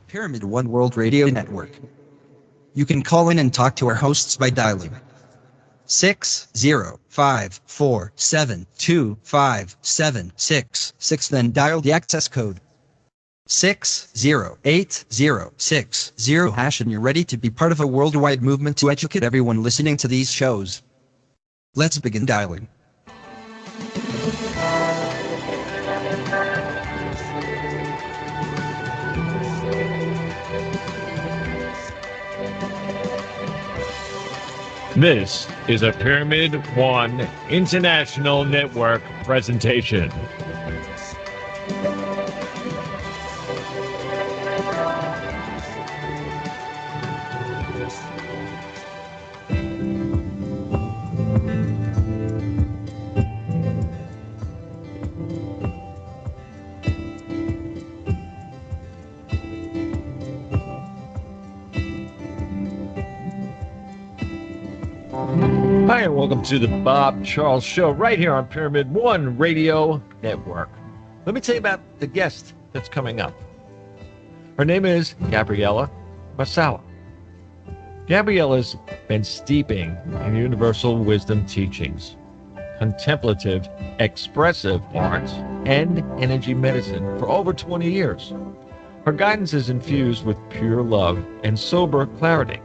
Pyramid One World Radio Network. You can call in and talk to our hosts by dialing 608-447-2566, then dial the access code 60860 hash, and you're ready to be part of a worldwide movement to educate everyone listening to these shows. Let's begin dialing. This is a Pyramid One International Network presentation. Hi, and welcome to the Bob Charles Show right here on Pyramid One Radio Network. Let me tell you about the guest that's coming up. Her name is Gabriela Masala. Gabriela's been steeping in universal wisdom teachings, contemplative, expressive arts, and energy medicine for over 20 years. Her guidance is infused with pure love and sober clarity.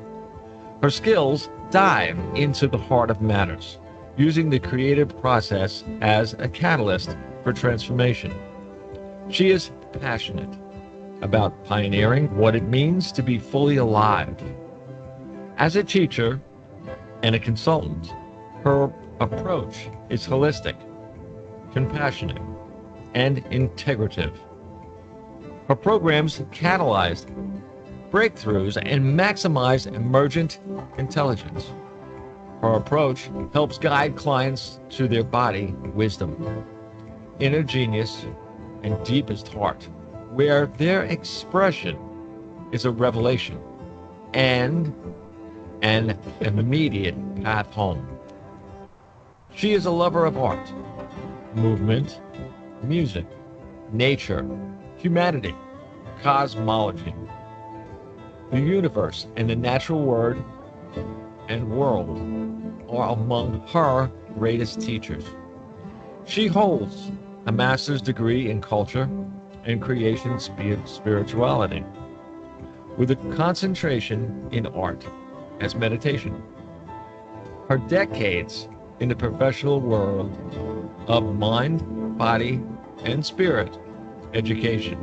Her skills dive into the heart of matters, using the creative process as a catalyst for transformation. She is passionate about pioneering what it means to be fully alive. As a teacher and a consultant, her approach is holistic, compassionate, and integrative. Her programs catalyze breakthroughs and maximize emergent intelligence. Her approach helps guide clients to their body wisdom, inner genius, and deepest heart, where their expression is a revelation and an immediate path home. She is a lover of art, movement, music, nature, humanity, cosmology. The universe and the natural world are among her greatest teachers. She holds a master's degree in culture and creation spirituality, with a concentration in art as meditation. Her decades in the professional world of mind, body, and spirit education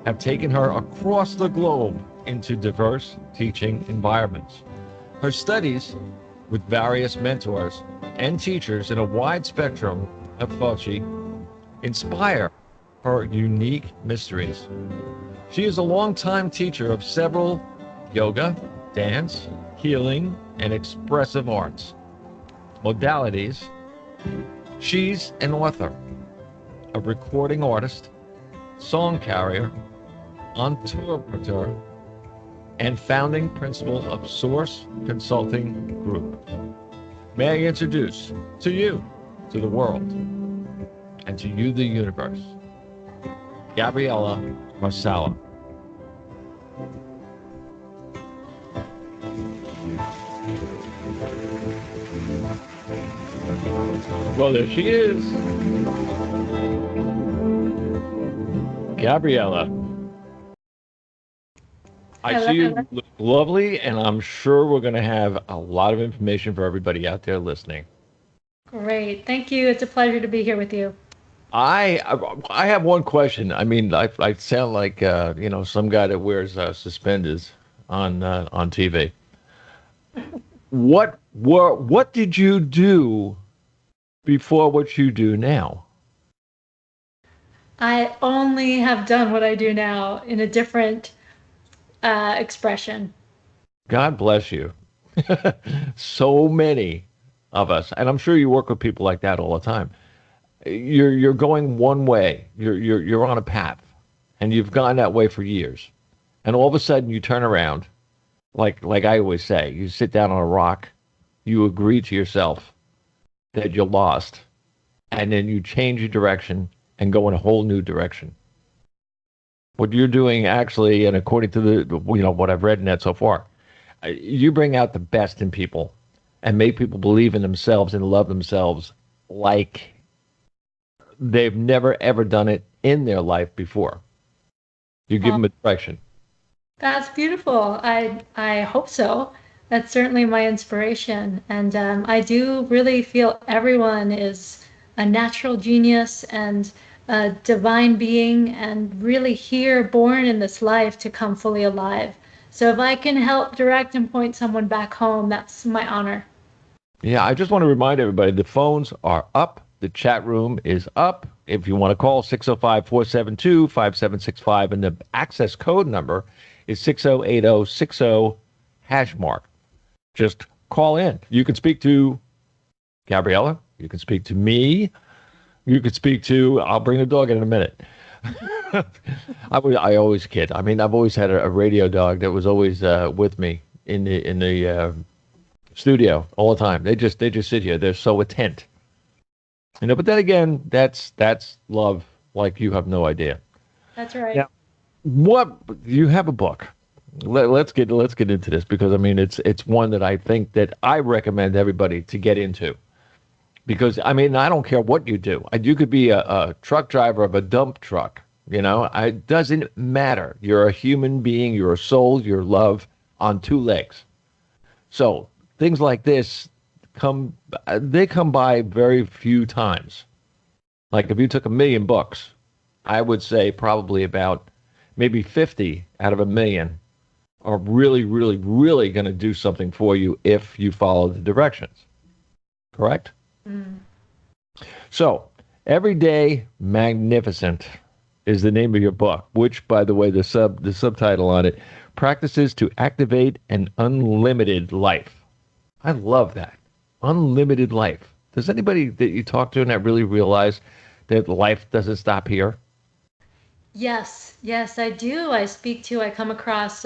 have taken her across the globe into diverse teaching environments. Her studies with various mentors and teachers in a wide spectrum of thought inspire her unique mysteries. She is a longtime teacher of several yoga, dance, healing, and expressive arts modalities. She's an author, a recording artist, song carrier, interpreter, and founding principal of Source Consulting Group. May I introduce to you, to the world, and to you, the universe, Gabriela Masala. Well, there she is. Gabriela. I see you look lovely, and I'm sure we're going to have a lot of information for everybody out there listening. Great. Thank you. It's a pleasure to be here with you. I have one question. I mean, I sound like some guy that wears suspenders on TV. What did you do before what you do now? I only have done what I do now in a different expression. God bless you. So many of us, and I'm sure you work with people like that all the time. You're going one way. You're on a path, and you've gone that way for years, and all of a sudden you turn around, like I always say, you sit down on a rock, you agree to yourself that you're lost, and then you change your direction and go in a whole new direction. What you're doing actually, and according to what I've read in that so far, you bring out the best in people and make people believe in themselves and love themselves like they've never ever done it in their life before. You give them a direction. That's beautiful. I hope so. That's certainly my inspiration. And I do really feel everyone is a natural genius and a divine being and really here, born in this life to come fully alive. So if I can help direct and point someone back home, that's my honor. Yeah, I just want to remind everybody the phones are up. The chat room is up. If you want to call 605-472-5765, and the access code number is 608060 hash mark. Just call in. You can speak to Gabriela. You can speak to me. You could speak to, I'll bring the dog in a minute. I always kid. I mean, I've always had a radio dog that was always with me in the studio all the time. They just sit here. They're so attent. But then again, that's love like you have no idea. That's right. Yeah. What you have a book. Let's get into this, because I mean it's one that I think that I recommend everybody to get into. Because I mean, I don't care what you do. You could be a truck driver of a dump truck. It doesn't matter. You're a human being. You're a soul. You're love on two legs. So things like this come by very few times. Like if you took 1,000,000 books, I would say probably about maybe 50 out of 1,000,000 are really, really, really going to do something for you if you follow the directions. Correct? Mm. So, Everyday Magnificent is the name of your book, which, by the way, the subtitle on it, Practices to Activate an Unlimited Life. I love that. Unlimited life. Does anybody that you talk to and that really realize that life doesn't stop here? Yes, I do. I come across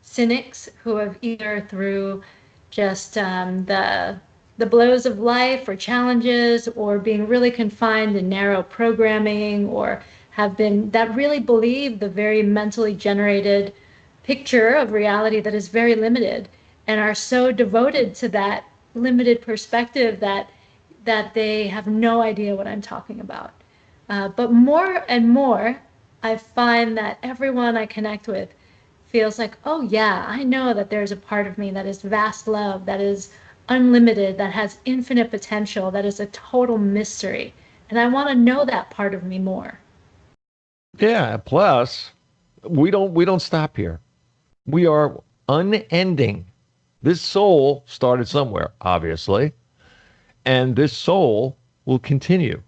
cynics who have either through just the blows of life or challenges or being really confined in narrow programming or that really believe the very mentally generated picture of reality that is very limited and are so devoted to that limited perspective that they have no idea what I'm talking about. But more and more, I find that everyone I connect with feels like, oh yeah, I know that there's a part of me that is vast love, that is unlimited, that has infinite potential, that is a total mystery. And I want to know that part of me more. Yeah, plus we don't stop here. We are unending. This soul started somewhere, obviously, and this soul will continue.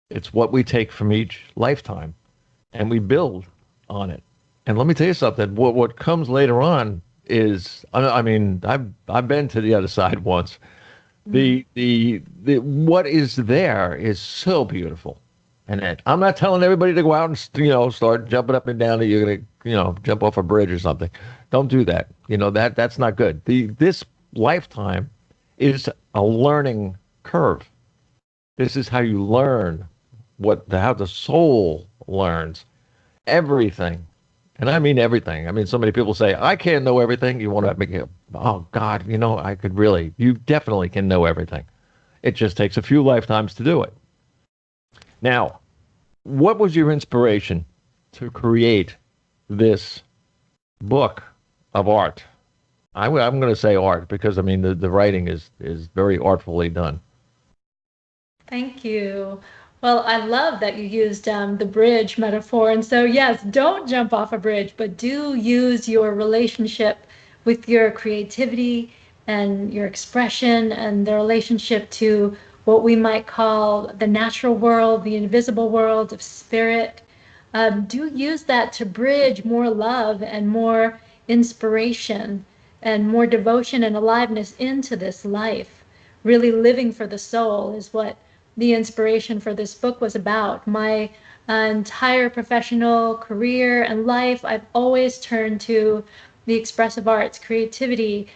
It's what we take from each lifetime, and we build on it. And let me tell you something. What comes later on is, I mean, I've been to the other side once. The what is there is so beautiful, and I'm not telling everybody to go out and start jumping up and down that you're gonna jump off a bridge or something. Don't do that. That's not good. This lifetime is a learning curve. This is how you learn how the soul learns everything. And I mean everything. I mean, so many people say, I can't know everything. You want to make it, oh God, I could really, you definitely can know everything. It just takes a few lifetimes to do it. Now, what was your inspiration to create this book of art? I'm going to say art because, I mean, the writing is very artfully done. Thank you. Well, I love that you used the bridge metaphor. And so, yes, don't jump off a bridge, but do use your relationship with your creativity and your expression and the relationship to what we might call the natural world, the invisible world of spirit. Do use that to bridge more love and more inspiration and more devotion and aliveness into this life. really living for the soul is what the inspiration for this book was about. My entire professional career and life, I've always turned to the expressive arts, creativity,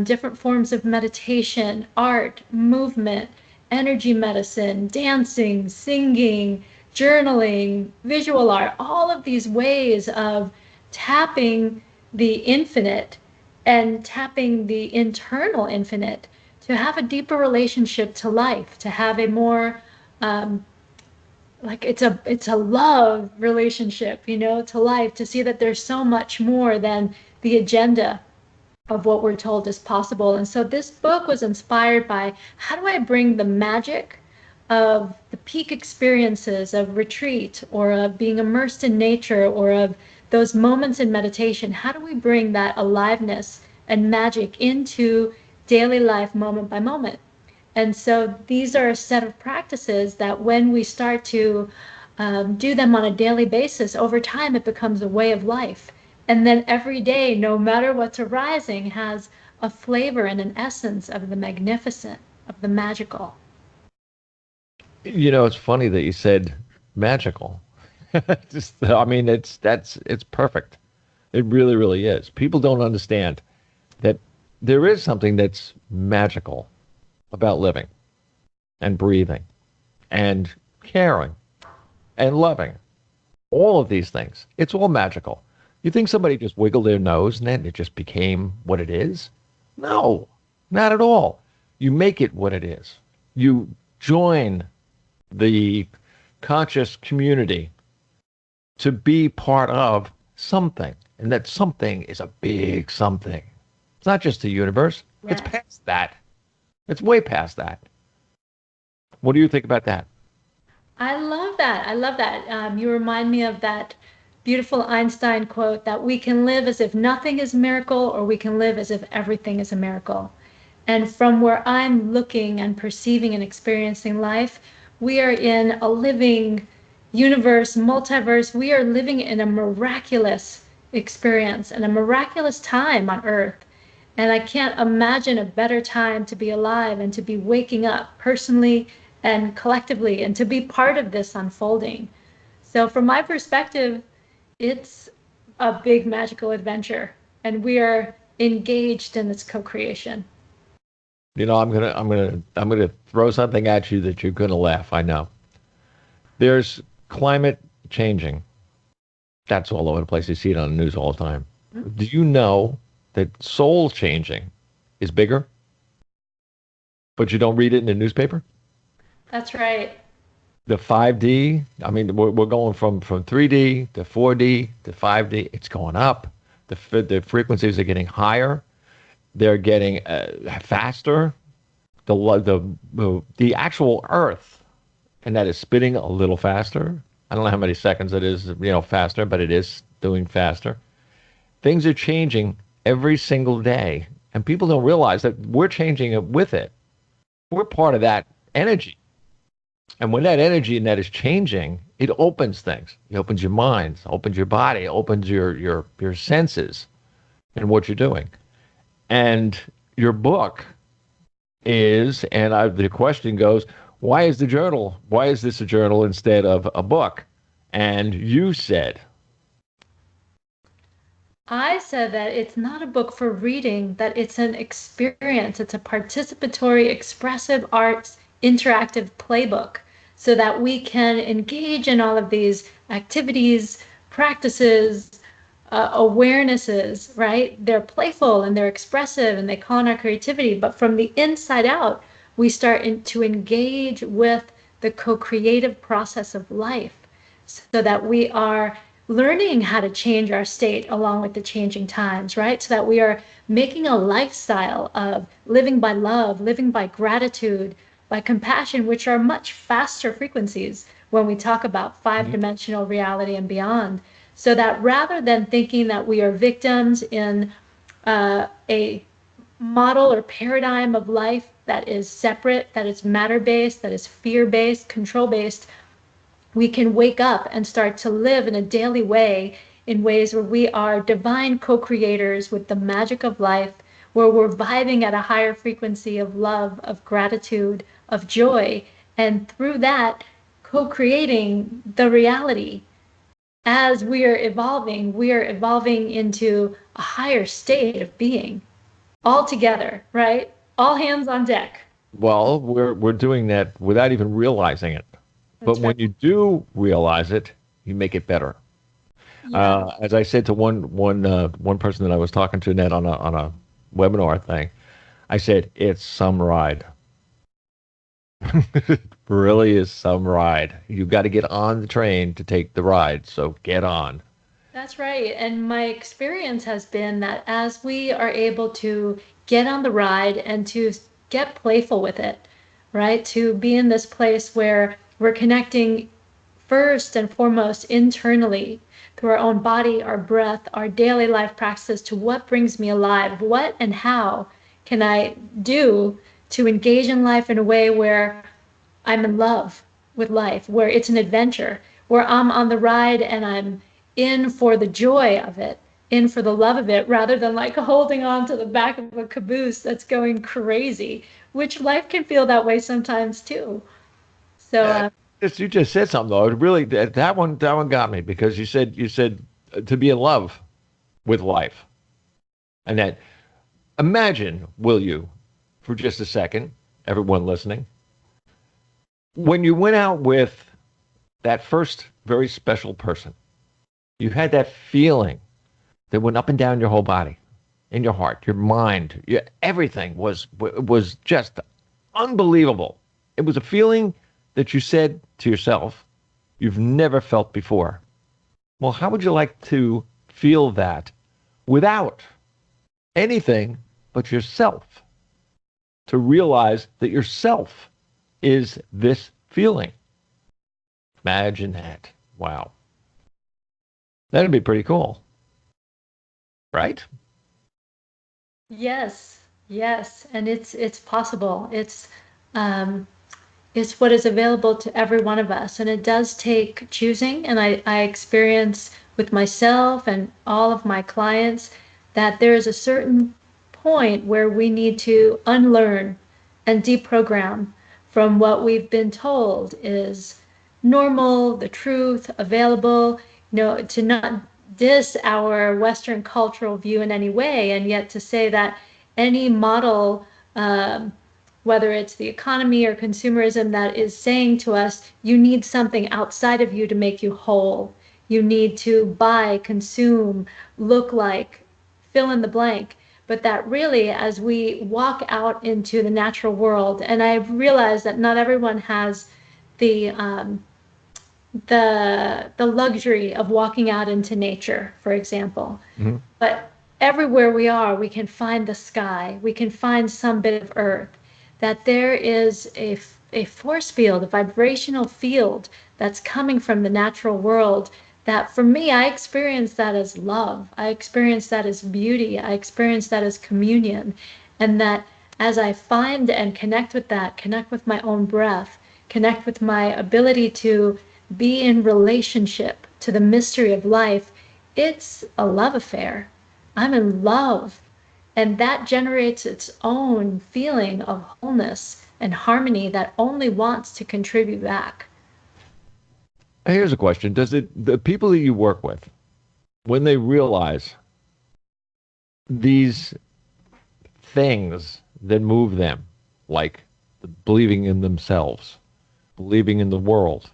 different forms of meditation, art, movement, energy medicine, dancing, singing, journaling, visual art, all of these ways of tapping the infinite and tapping the internal infinite to have a deeper relationship to life, to have a more like it's a love relationship, to life, to see that there's so much more than the agenda of what we're told is possible. And so this book was inspired by how do I bring the magic of the peak experiences of retreat or of being immersed in nature or of those moments in meditation? How do we bring that aliveness and magic into daily life moment by moment? And so these are a set of practices that when we start to do them on a daily basis, over time it becomes a way of life. And then every day, no matter what's arising, has a flavor and an essence of the magnificent, of the magical. It's funny that you said magical. It's perfect. It really, really is. People don't understand that there is something that's magical about living and breathing and caring and loving. All of these things. It's all magical. You think somebody just wiggled their nose and then it just became what it is? No, not at all. You make it what it is. You join the conscious community to be part of something. And that something is a big something. It's not just the universe. Yeah. It's past that. It's way past that. What do you think about that? I love that. I love that. You remind me of that beautiful Einstein quote that we can live as if nothing is a miracle, or we can live as if everything is a miracle. And from where I'm looking and perceiving and experiencing life, we are in a living universe, multiverse. We are living in a miraculous experience and a miraculous time on Earth. And I can't imagine a better time to be alive and to be waking up personally and collectively and to be part of this unfolding. So from my perspective, it's a big magical adventure and we are engaged in this co-creation. I'm gonna throw something at you that you're gonna laugh. I know. There's climate changing. That's all over the place. You see it on the news all the time. Mm-hmm. Do you know that soul changing is bigger, but you don't read it in the newspaper? That's right. The 5D, we're going from 3D to 4D to 5D. It's going up. The frequencies are getting higher. They're getting faster. The actual Earth, and that is spinning a little faster. I don't know how many seconds it is, faster, but it is doing faster. Things are changing every single day, and people don't realize that we're changing it with it. We're part of that energy. And when that energy and that is changing, it opens things. It opens your mind, opens your body, opens your senses and what you're doing. And your book is, the question goes, why is this a journal instead of a book? And you said, I said that it's not a book for reading, that it's an experience. It's a participatory, expressive arts, interactive playbook so that we can engage in all of these activities, practices, awarenesses, right? They're playful and they're expressive and they call on our creativity. But from the inside out, we start to engage with the co-creative process of life so that we are learning how to change our state along with the changing times, right? So that we are making a lifestyle of living by love, living by gratitude, by compassion, which are much faster frequencies when we talk about five-dimensional reality and beyond. So that rather than thinking that we are victims in a model or paradigm of life that is separate, that is matter-based, that is fear-based, control-based, we can wake up and start to live in a daily way in ways where we are divine co-creators with the magic of life, where we're vibing at a higher frequency of love, of gratitude, of joy, and through that, co-creating the reality. As we are evolving into a higher state of being all together, right? All hands on deck. Well, we're doing that without even realizing it. But That's when right. you do realize it, you make it better. Yeah. As I said to one person that I was talking to, Ned, on a webinar thing, I said it's some ride. It really is some ride. You got to get on the train to take the ride, so get on. That's right. And my experience has been that as we are able to get on the ride and to get playful with it, right? To be in this place where we're connecting first and foremost internally through our own body, our breath, our daily life practices to what brings me alive, what and how can I do to engage in life in a way where I'm in love with life, where it's an adventure, where I'm on the ride and I'm in for the joy of it, in for the love of it, rather than like holding on to the back of a caboose that's going crazy, which life can feel that way sometimes too. So, Uh, you just said something though. It really that one got me because you said to be in love with life, and that imagine, will you, for just a second, everyone listening, when you went out with that first very special person, you had that feeling that went up and down your whole body, in your heart, your mind, everything was just unbelievable. It was a feeling that you said to yourself you've never felt before. Well, how would you like to feel that without anything but yourself? To realize that yourself is this feeling. Imagine that. Wow. That'd be pretty cool. Right? yes, yes, and it's possible. Um, it's what is available to every one of us, and it does take choosing. And I experience with myself and all of my clients that there is a certain point where we need to unlearn and deprogram from what we've been told is normal, the truth, available, to not diss our Western cultural view in any way, and yet to say that any model, whether it's the economy or consumerism, that is saying to us, you need something outside of you to make you whole. You need to buy, consume, look like, fill in the blank. But that really, as we walk out into the natural world, and I've realized that not everyone has the the luxury of walking out into nature, for example. Mm-hmm. But everywhere we are, we can find the sky, we can find some bit of earth, that there is a force field, a vibrational field that's coming from the natural world. That for me, I experience that as love. I experience that as beauty. I experience that as communion. And that as I find and connect with that, connect with my own breath, connect with my ability to be in relationship to the mystery of life, it's a love affair. I'm in love. And that generates its own feeling of wholeness and harmony that only wants to contribute back. Here's a question. Does the people that you work with, when they realize these things that move them, like believing in themselves, believing in the world,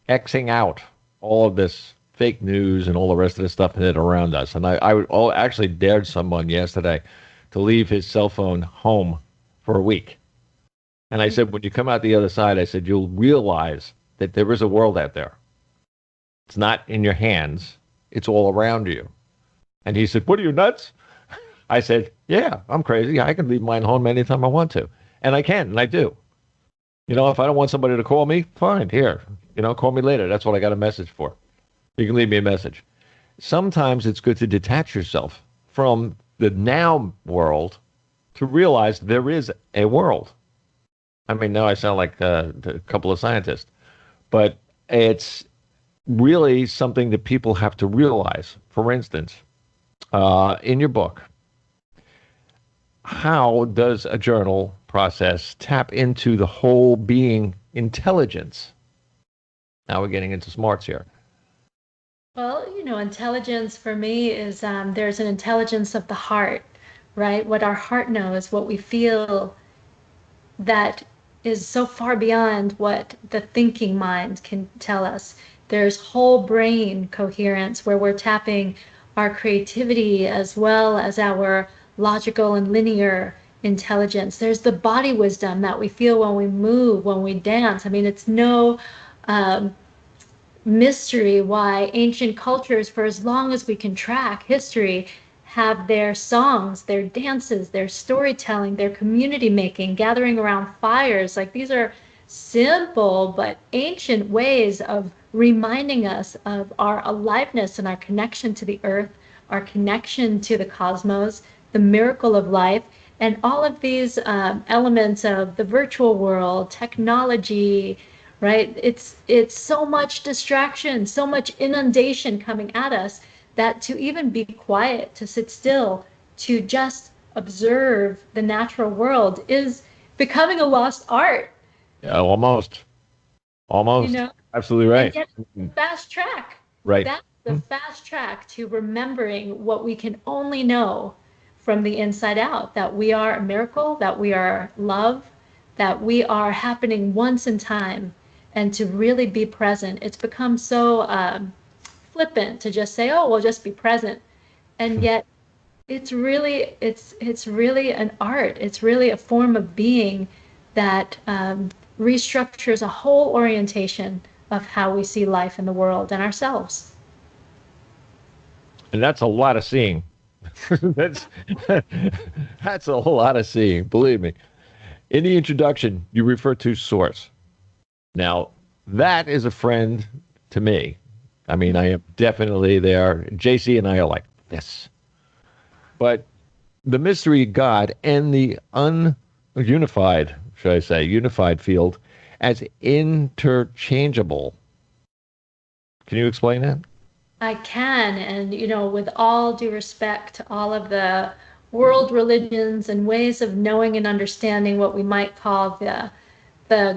Xing out all of this fake news and all the rest of the stuff that around us. And actually dared someone yesterday to leave his cell phone home for a week. And I said, when you come out the other side, I said, you'll realize that there is a world out there. It's not in your hands. It's all around you. And he said, what are you, nuts? I said, yeah, I'm crazy. I can leave mine home anytime I want to. And I can, and I do. If I don't want somebody to call me, fine, here. Call me later. That's what I got a message for. You can leave me a message. Sometimes it's good to detach yourself from the now world to realize there is a world. I mean, now I sound like a couple of scientists, but it's really something that people have to realize. For instance, in your book, how does a journal process tap into the whole being intelligence? Now we're getting into smarts here. Well, intelligence for me is there's an intelligence of the heart, right? What our heart knows, what we feel, that is so far beyond what the thinking mind can tell us. There's whole brain coherence where we're tapping our creativity as well as our logical and linear intelligence. There's the body wisdom that we feel when we move, when we dance. I mean, it's no um, mystery why ancient cultures, for as long as we can track history, have their songs, their dances, their storytelling, their community making, gathering around fires. Like, these are simple but ancient ways of reminding us of our aliveness and our connection to the earth, our connection to the cosmos, the miracle of life, and all of these elements of the virtual world, technology, right? It's so much distraction, so much inundation coming at us, that to even be quiet, to sit still, to just observe the natural world is becoming a lost art. Yeah, almost. You Almost. know, Absolutely and right. yet fast track. Right. That's the fast track to remembering what we can only know from the inside out, that we are a miracle, that we are love, that we are happening once in time, and to really be present. It's become so flippant to just say, oh, we'll just be present. And yet it's really an art. It's really a form of being that restructures a whole orientation of how we see life in the world and ourselves. And that's a lot of seeing. that's that's a lot of seeing, believe me. In the introduction, you refer to source. Now, that is a friend to me. I mean, I am definitely there. JC and I are like this. But the mystery God and the ununified, should I say, unified field as interchangeable. Can you explain that? I can, and with all due respect to all of the world religions and ways of knowing and understanding what we might call the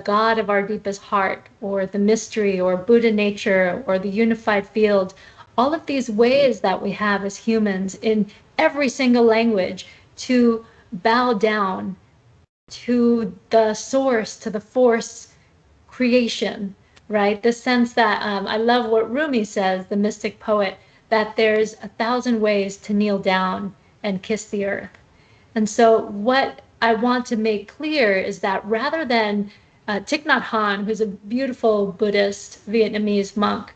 God of our deepest heart, or the mystery, or Buddha nature, or the unified field, all of these ways that we have as humans in every single language to bow down to the source, to the force creation, right? The sense that I love what Rumi says, the mystic poet, that there's 1,000 ways to kneel down and kiss the earth. And so, what I want to make clear is that rather than Thich Nhat Hanh, who's a beautiful Buddhist Vietnamese monk,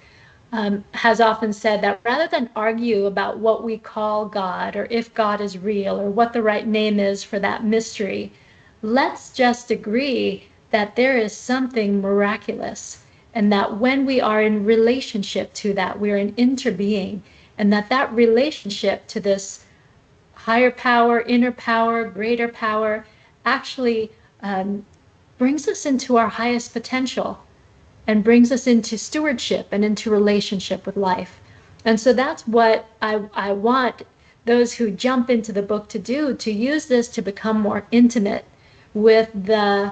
has often said that rather than argue about what we call God, or if God is real, or what the right name is for that mystery, let's just agree that there is something miraculous, and that when we are in relationship to that, we're an interbeing, and that relationship to this higher power, inner power, greater power, actually brings us into our highest potential and brings us into stewardship and into relationship with life. And so that's what I want those who jump into the book to do, to use this to become more intimate with the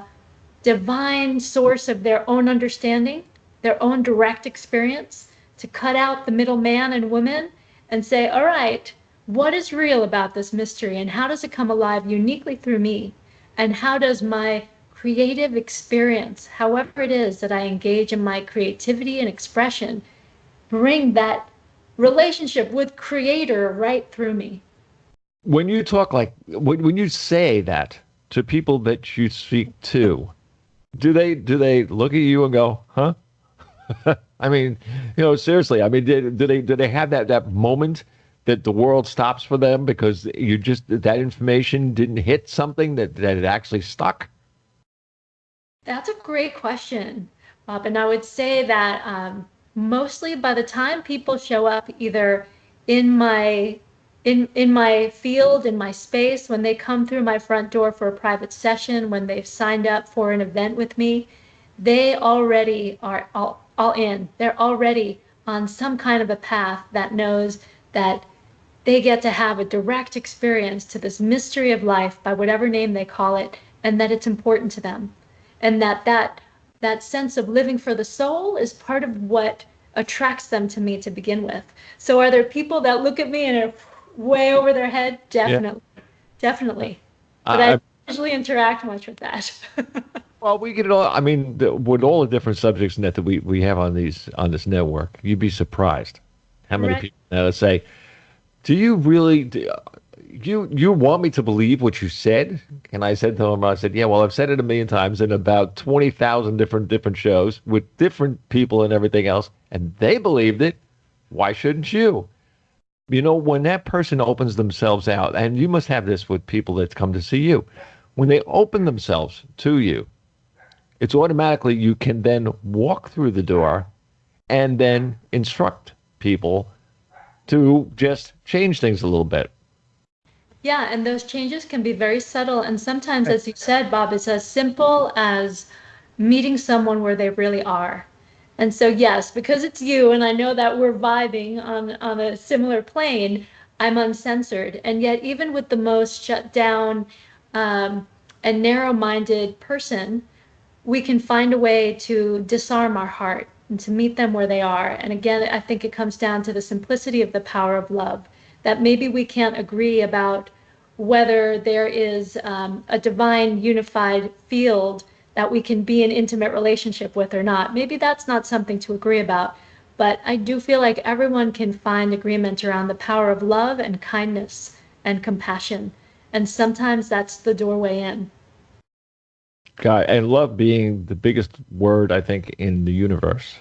divine source of their own understanding, their own direct experience, to cut out the middle man and woman and say, all right, what is real about this mystery, and how does it come alive uniquely through me? And how does my creative experience, however it is that I engage in my creativity and expression, bring that relationship with Creator right through me? When you talk like when you say that to people that you speak to, do they look at you and go, "Huh?" I mean, seriously. I mean, do they have that moment that the world stops for them because you just that information didn't hit something that it actually stuck? That's a great question, Bob. And I would say that mostly by the time people show up either in my in my field, in my space, when they come through my front door for a private session, when they've signed up for an event with me, they already are all in. They're already on some kind of a path that knows that they get to have a direct experience to this mystery of life by whatever name they call it, and that it's important to them. And that sense of living for the soul is part of what attracts them to me to begin with. So are there people that look at me and are way over their head? Yeah. Definitely. Definitely. But I I, don't usually interact much with that. well, we get it all. I mean, with all the different subjects that we have on this network, you'd be surprised how many Right. people now say, "Do you really? You want me to believe what you said?" And I said to him, I said, "Yeah, well, I've said it a million times in about 20,000 different shows with different people and everything else, and they believed it. Why shouldn't you?" You know, when that person opens themselves out, and you must have this with people that come to see you, when they open themselves to you, it's automatically you can then walk through the door and then instruct people to just change things a little bit. Yeah, and those changes can be very subtle. And sometimes, as you said, Bob, it's as simple as meeting someone where they really are. And so, yes, because it's you, and I know that we're vibing on a similar plane, I'm uncensored. And yet, even with the most shut down um, and narrow-minded person, we can find a way to disarm our heart and to meet them where they are. And again, I think it comes down to the simplicity of the power of love, that maybe we can't agree about whether there is a divine unified field that we can be in intimate relationship with or not. Maybe that's not something to agree about. But I do feel like everyone can find agreement around the power of love and kindness and compassion. And sometimes that's the doorway in. God, and love being the biggest word I think in the universe,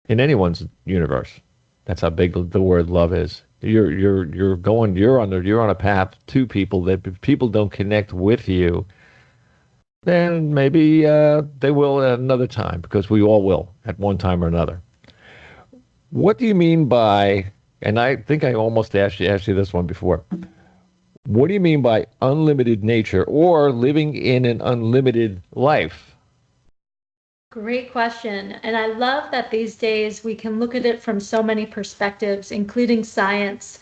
in anyone's universe. That's how big the word love is. You're on a path to people that if people don't connect with you, then maybe they will at another time because we all will at one time or another. What do you mean by? And I think I almost asked you this one before. What do you mean by unlimited nature or living in an unlimited life? Great question. And I love that these days we can look at it from so many perspectives, including science.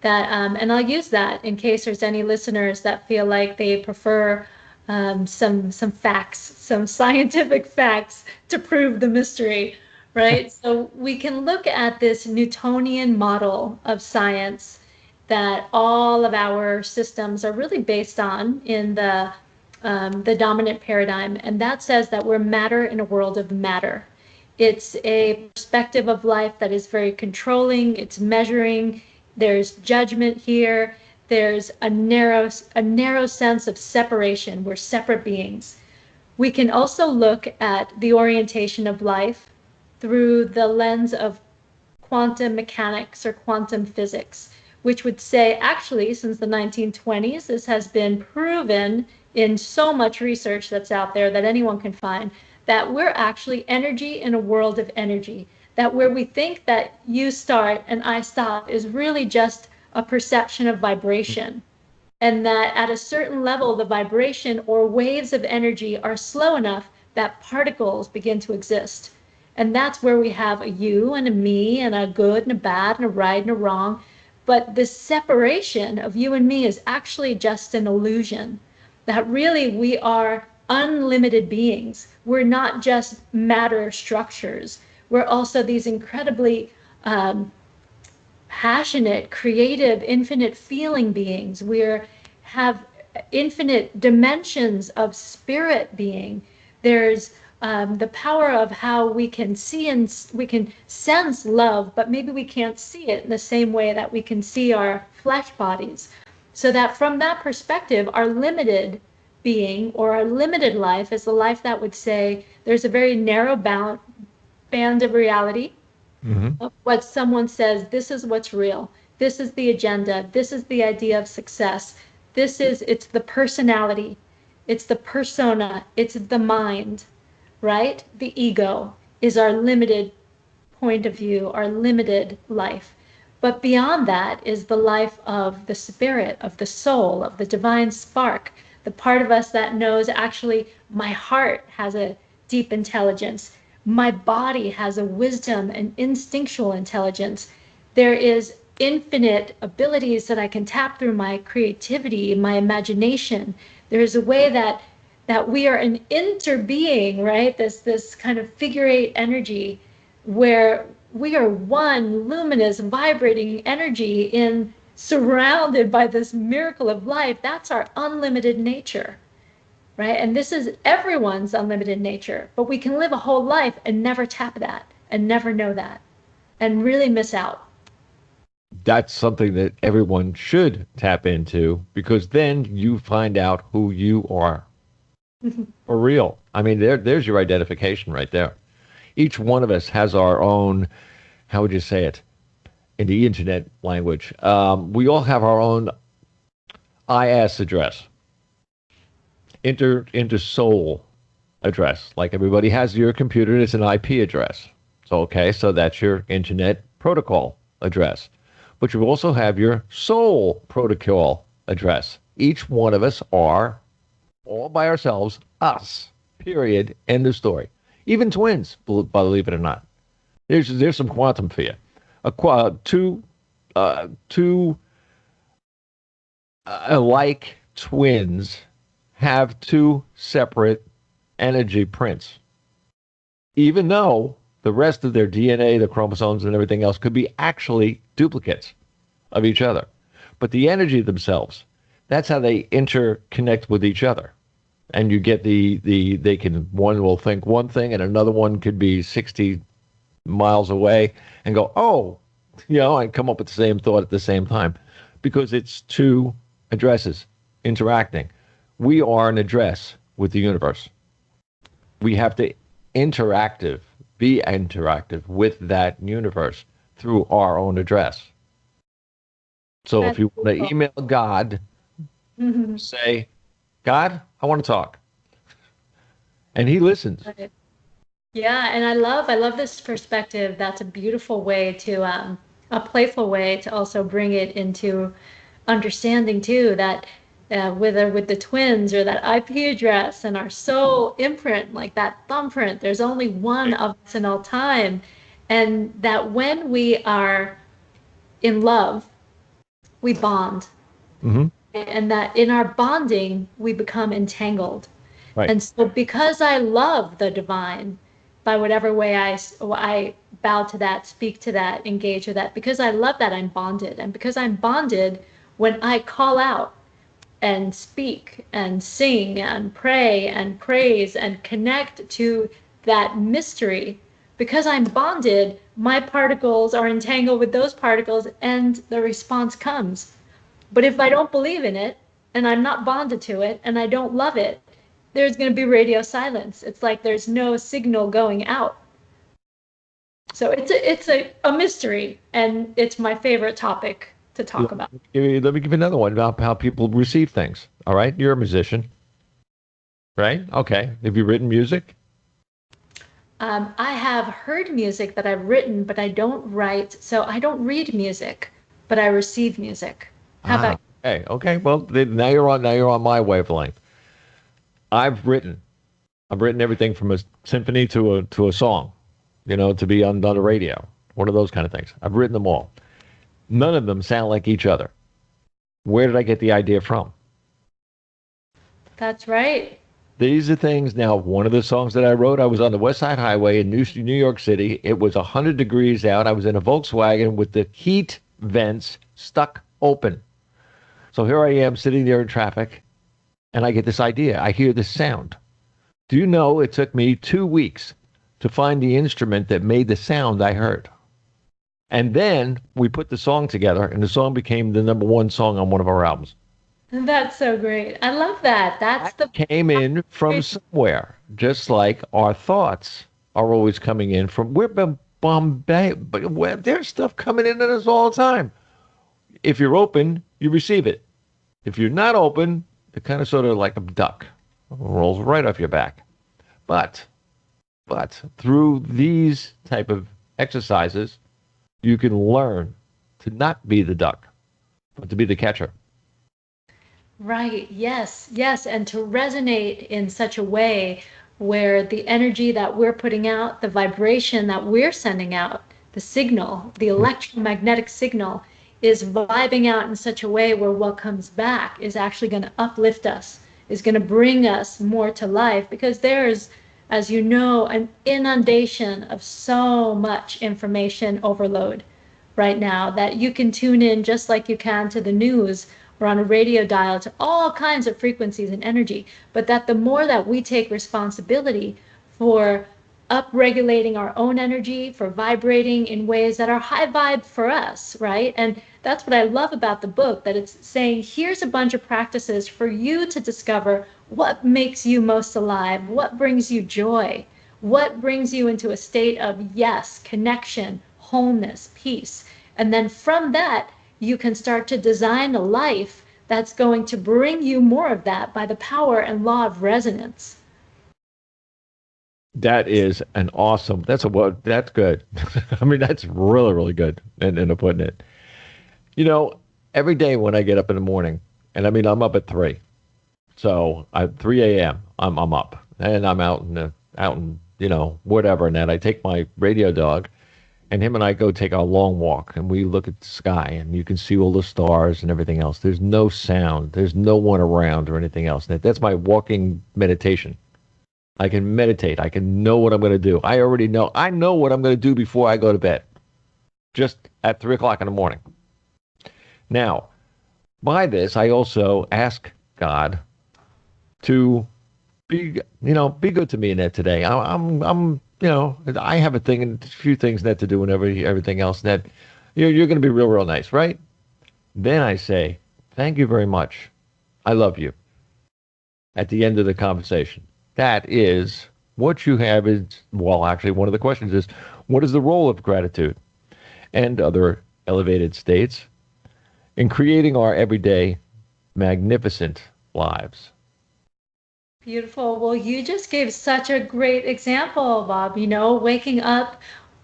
And I'll use that in case there's any listeners that feel like they prefer some facts, some scientific facts to prove the mystery, right? So we can look at this Newtonian model of science that all of our systems are really based on in the dominant paradigm, and that says that we're matter in a world of matter. It's a perspective of life that is very controlling, it's measuring, there's judgment here, there's a narrow sense of separation. We're separate beings. We can also look at the orientation of life through the lens of quantum mechanics or quantum physics, which would say, actually, since the 1920s, this has been proven in so much research that's out there that anyone can find, that we're actually energy in a world of energy. That where we think that you start and I stop is really just a perception of vibration. And that at a certain level, the vibration or waves of energy are slow enough that particles begin to exist. And that's where we have a you and a me and a good and a bad and a right and a wrong. But this separation of you and me is actually just an illusion, that really we are unlimited beings. We're not just matter structures. We're also these incredibly passionate, creative, infinite feeling beings. We have infinite dimensions of spirit being. There's the power of how we can see and we can sense love, but maybe we can't see it in the same way that we can see our flesh bodies. So that from that perspective, our limited being or our limited life is the life that would say there's a very narrow band of reality. Mm-hmm. What someone says, this is what's real, this is the agenda, this is the idea of success, it's the personality, it's the persona, it's the mind, right? The ego is our limited point of view, our limited life. But beyond that is the life of the spirit, of the soul, of the divine spark, the part of us that knows, actually, my heart has a deep intelligence. My body has a wisdom and instinctual intelligence. There is infinite abilities that I can tap through my creativity, my imagination. There's a way that we are an interbeing, right? This kind of figure eight energy where we are one luminous, vibrating energy in surrounded by this miracle of life. That's our unlimited nature, right? And this is everyone's unlimited nature, but we can live a whole life and never tap that and never know that and really miss out. That's something that everyone should tap into, because then you find out who you are for real. I mean, there's your identification right there. Each one of us has our own, how would you say it in the internet language? We all have our own IS address, inter soul address. Like everybody has your computer, it's an IP address. So, okay, so that's your internet protocol address. But you also have your soul protocol address. Each one of us are all by ourselves, us, period, end of story. Even twins, believe it or not. There's some quantum for you. Two alike twins have two separate energy prints, even though the rest of their DNA, the chromosomes and everything else could be actually duplicates of each other. But the energy themselves, that's how they interconnect with each other. And you get one will think one thing and another one could be 60 miles away and go, oh, and come up with the same thought at the same time, because it's two addresses interacting. We are an address with the universe. We have to be interactive with that universe through our own address. So if you want to email God, say, God, I want to talk. And he listens. Yeah, and I love this perspective. That's a beautiful way to, a playful way to also bring it into understanding too, that whether with the twins or that IP address and our soul imprint, like that thumbprint, there's only one of us in all time. And that when we are in love, we bond. Mm-hmm. And that in our bonding, we become entangled. Right. And so because I love the divine, by whatever way I bow to that, speak to that, engage with that, because I love that, I'm bonded. And because I'm bonded, when I call out and speak and sing and pray and praise and connect to that mystery, because I'm bonded, my particles are entangled with those particles and the response comes. But if I don't believe in it and I'm not bonded to it and I don't love it, there's going to be radio silence. It's like there's no signal going out. So it's a mystery, and it's my favorite topic to talk about. Let me give you another one about how people receive things. All right, you're a musician, right? Okay. Have you written music? I have heard music that I've written, but I don't write. So I don't read music, but I receive music. How about you? Okay. Well, now you're on my wavelength. I've written everything from a symphony to a song, to be on the radio, one of those kind of things. I've written them all. None of them sound like each other. Where did I get the idea from? That's right. These are things. Now, one of the songs that I wrote, I was on the West Side Highway in New York City. It was 100 degrees out. I was in a Volkswagen with the heat vents stuck open. So here I am sitting there in traffic, and I get this idea. I hear this sound. Do you know it took me 2 weeks to find the instrument that made the sound I heard? And then we put the song together, and the song became the #1 song on one of our albums. That's so great. I love that. That came in from somewhere, just like our thoughts are always coming in from. We're bombarded, but there's stuff coming in at us all the time. If you're open, you receive it. If you're not open, it kind of sort of like a duck rolls right off your back. But through these type of exercises, you can learn to not be the duck, but to be the catcher. Right. Yes. And to resonate in such a way where the energy that we're putting out, the vibration that we're sending out, the signal, the electromagnetic signal is vibing out in such a way where what comes back is actually going to uplift us, is going to bring us more to life, because there's, as you know, an inundation of so much information overload right now that you can tune in just like you can to the news or on a radio dial to all kinds of frequencies and energy. But that the more that we take responsibility for upregulating our own energy, for vibrating in ways that are high vibe for us, right? And that's what I love about the book, that it's saying, here's a bunch of practices for you to discover what makes you most alive, what brings you joy, what brings you into a state of yes, connection, wholeness, peace. And then from that, you can start to design a life that's going to bring you more of that by the power and law of resonance. That is an awesome. That's a word. That's good. I mean, that's really, really good. And putting it. You know, every day when I get up in the morning, and I mean, I'm up at 3, so at 3 a.m. I'm up, and I'm out in you know, whatever. And then I take my radio dog, and him and I go take a long walk, and we look at the sky, and you can see all the stars and everything else. There's no sound. There's no one around or anything else. That's my walking meditation. I can meditate. I can know what I'm going to do. I already know. I know what I'm going to do before I go to bed, just at 3 o'clock in the morning. Now, by this, I also ask God to be good to me in that today. I'm, you know, I have a few things that to do and everything else that you're going to be real, real nice, right? Then I say, thank you very much. I love you. At the end of the conversation. That is what you have is, well, actually, one of the questions is, what is the role of gratitude and other elevated states in creating our everyday magnificent lives? Beautiful. Well, you just gave such a great example, Bob. You know, waking up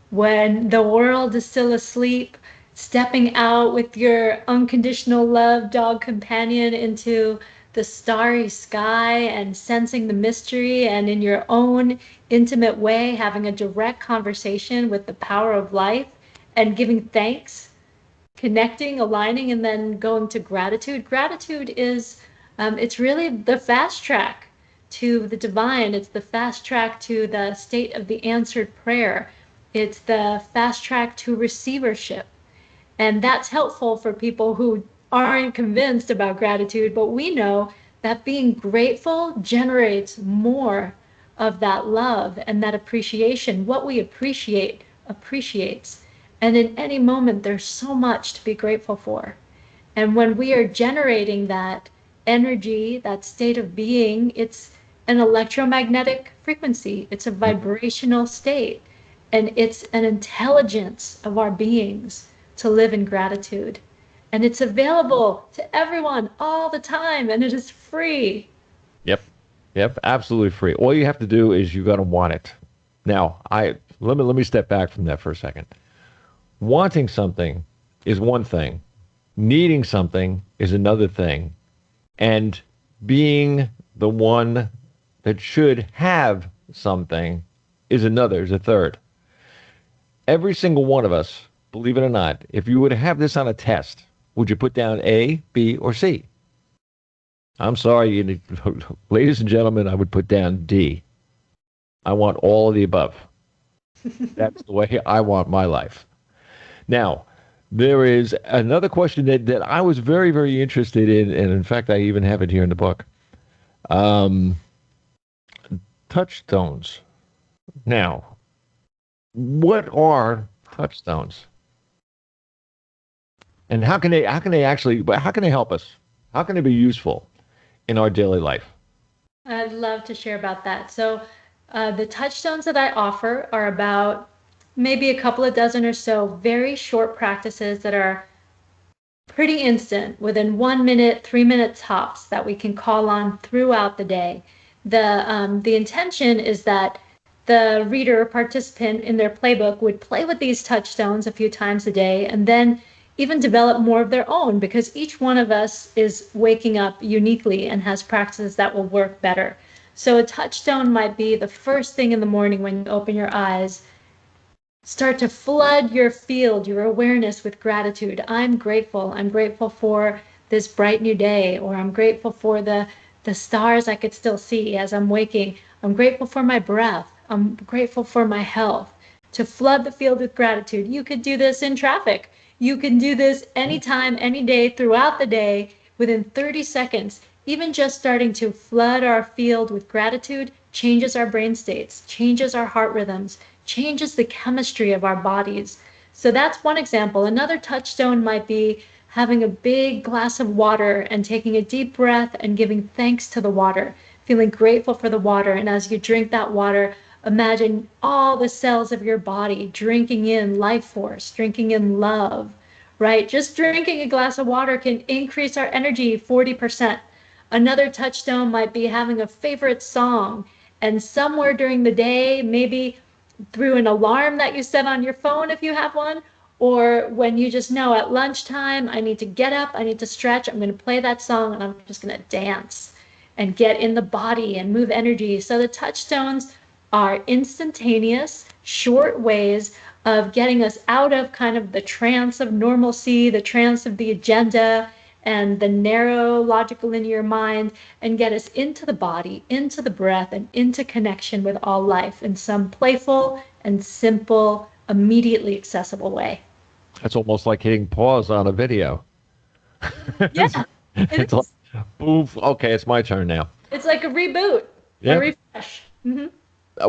when the world is still asleep, stepping out with your unconditional love dog companion into the starry sky and sensing the mystery, and in your own intimate way having a direct conversation with the power of life and giving thanks, connecting, aligning, and then going to gratitude. Gratitude is it's really the fast track to the divine. It's the fast track to the state of the answered prayer. It's the fast track to receivership. And that's helpful for people who aren't convinced about gratitude, but we know that being grateful generates more of that love and that appreciation. What we appreciate appreciates. And in any moment, there's so much to be grateful for. And when we are generating that energy, that state of being, it's an electromagnetic frequency, it's a vibrational state, and it's an intelligence of our beings to live in gratitude. And it's available to everyone all the time, and it is free. Yep, absolutely free. All you have to do is you got to want it. Now, let me step back from that for a second. Wanting something is one thing. Needing something is another thing. And being the one that should have something is a third. Every single one of us, believe it or not, if you were to have this on a test, would you put down A, B, or C? I'm sorry, ladies and gentlemen, I would put down D. I want all of the above. That's the way I want my life. Now, there is another question that I was very, very interested in, and in fact, I even have it here in the book. Touchstones. Now, what are touchstones? And how can they help us? How can they be useful in our daily life? I'd love to share about that. So the touchstones that I offer are about maybe a couple of dozen or so very short practices that are pretty instant, within 1 minute, 3 minute tops, that we can call on throughout the day. The intention is that the reader or participant in their playbook would play with these touchstones a few times a day, and then even develop more of their own, because each one of us is waking up uniquely and has practices that will work better. So a touchstone might be the first thing in the morning when you open your eyes. Start to flood your field, your awareness with gratitude. I'm grateful. I'm grateful for this bright new day, or I'm grateful for the stars I could still see as I'm waking. I'm grateful for my breath. I'm grateful for my health. To flood the field with gratitude. You could do this in traffic. You can do this anytime, any day, throughout the day, within 30 seconds. Even just starting to flood our field with gratitude changes our brain states, changes our heart rhythms, changes the chemistry of our bodies. So that's one example. Another touchstone might be having a big glass of water and taking a deep breath and giving thanks to the water, feeling grateful for the water. And as you drink that water, imagine all the cells of your body drinking in life force, drinking in love, right? Just drinking a glass of water can increase our energy 40%. Another touchstone might be having a favorite song, and somewhere during the day, maybe through an alarm that you set on your phone if you have one, or when you just know at lunchtime, I need to get up, I need to stretch, I'm going to play that song and I'm just going to dance and get in the body and move energy. So the touchstones are instantaneous, short ways of getting us out of kind of the trance of normalcy, the trance of the agenda, and the narrow logical linear mind, and get us into the body, into the breath, and into connection with all life in some playful and simple, immediately accessible way. That's almost like hitting pause on a video. Yeah, it It's like, is. boof. Okay, it's my turn now. It's like a reboot, a Yeah. refresh.